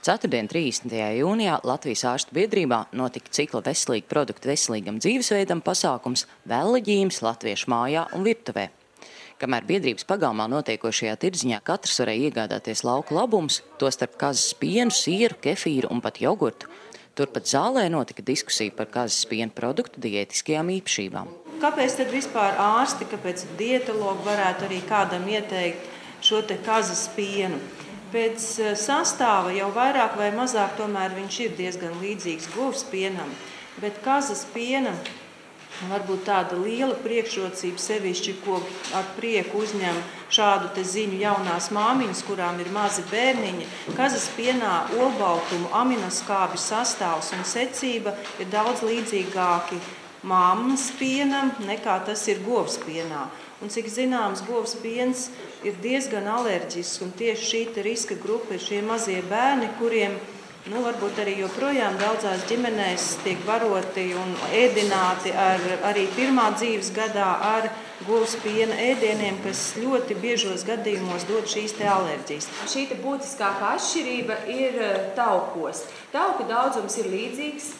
Ceturtdien, 30. jūnijā Latvijas ārstu biedrībā notika cikla veselīgi produkti veselīgam dzīvesveidam pasākums Vēllaģījums Latviešu mājā un virtuvē. Kamēr biedrības pagalmā notiekošajā tirdziņā katrs varēja iegādāties lauku labumus, tostarp kazas pienu, sieru, kefīru un pat jogurtu, turpat zālē notika diskusija par kazas piena produktu diētiskajām īpašībām. Kāpēc tad vispār ārsti, kāpēc dietologi varētu arī kādam ieteikt šo te kazas pienu? Pēc sastāva jau vairāk vai mazāk tomēr viņš ir diezgan līdzīgs govs pienam, bet kazas piena varbūt tāda liela priekšrocība sevišķi, ko ar prieku uzņem šādu te ziņu jaunās māmiņas, kurām ir mazi bērniņi. Kazas pienā olbaltumu, aminoskābju sastāvs un secība ir daudz līdzīgāki mammas pienam nekā tas ir govs pienā. Un cik zināms, govs piens ir diezgan alerģisks, un tieši šī riska grupa ir šie mazie bērni, kuriem varbūt arī joprojām daudzās ģimenēs tiek baroti un ēdināti arī pirmā dzīves gadā ar govs piena ēdieniem, kas ļoti biežos gadījumos dod šīs te alerģijas. Šī te būtiskākā atšķirība ir taukos. Tauku daudzums ir līdzīgs.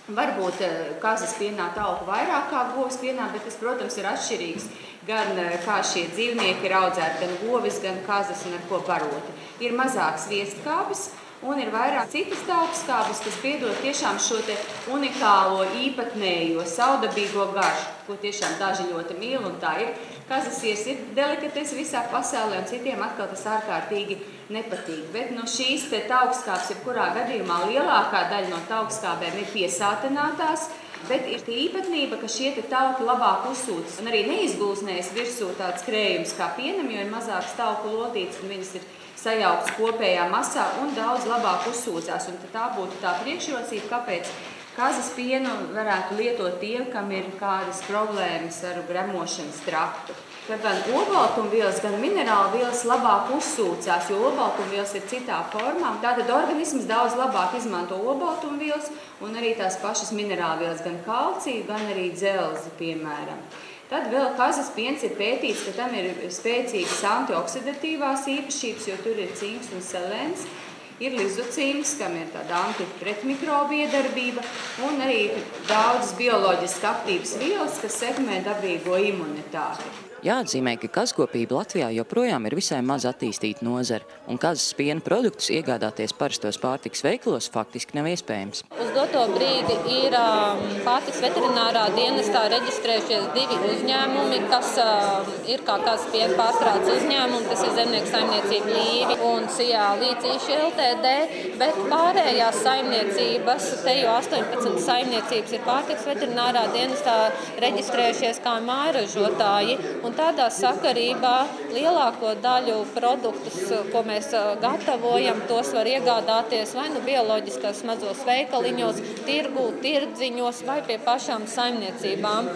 Varbūt kazas pienā tauku vairāk kā govs pienā, bet tas, protams, ir atšķirīgs. Gan kā šie dzīvnieki ir audzēti, gan govis, gan kazas un ar ko baroti. Ir mazāks viestkābis un ir vairāk citas taukskābes, kas piedod tiešām šo te unikālo īpatnējo saudabīgo garšu, ko tiešām daži ļoti mīl, un tā ir. Kazas siers ir delikatese visā pasaulē, un citiem atkal tas ārkārtīgi nepatīk. Bet no šīs te taukskābes, jebkurā gadījumā lielākā daļa no taukskābēm ir piesātinātās, bet ir tie īpatnība, ka šie te tauki labāk uzsūcas un arī neizgulsnējas virsū tāds krējums kā pienam, jo ir mazāks tauku lotītes un viņas ir sajauktas kopējā masā un daudz labāk uzsūcās. Un tā būtu tā priekšrocība, kāpēc kazas pienu varētu lietot tie, kam ir kādas problēmas ar gremošanas traktu. Ka gan olbaltumvielas, gan minerālvielas labāk uzsūcās, jo olbaltumvielas ir citā formā. Tātad organisms daudz labāk izmanto olbaltumvielas un arī tās pašas minerālvielas, gan kalciju, gan arī dzelzi, piemēram. Tad vēl kazas piens ir pētīts, ka tam ir spēcīgas antioksidatīvās īpašības, jo tur ir cinks un selēns. Ir lizocīms, kam ir tāda antipretmikrobu iedarbība, un arī daudzas bioloģiski aktīvas vielas, kas sekmē dabīgo imunitāti. Jāatzīmē, ka kazkopība Latvijā joprojām ir visai maz attīstīta nozare, un kazas piena produktus iegādāties parastos pārtikas veikalos faktiski nav iespējams. Uz doto brīdi ir pārtikas veterinārā dienestā reģistrējušies 2 uzņēmumi, kas ir kā kazas piena pārstrādes uzņēmumi, tas ir Zemnieku saimniecība Līvi un Sijā Līcīši LTD, bet pārējās saimniecības, te jau 18 saimniecības ir pārtikas veterinārā dienestā reģistrējušies kā mājražotāji, un tādā sakarībā lielāko daļu produktus, ko mēs gatavojam, tos var iegādāties vai nu bioloģiskās mazos veikaliņos, tirgu, tirdziņos vai pie pašām saimniecībām.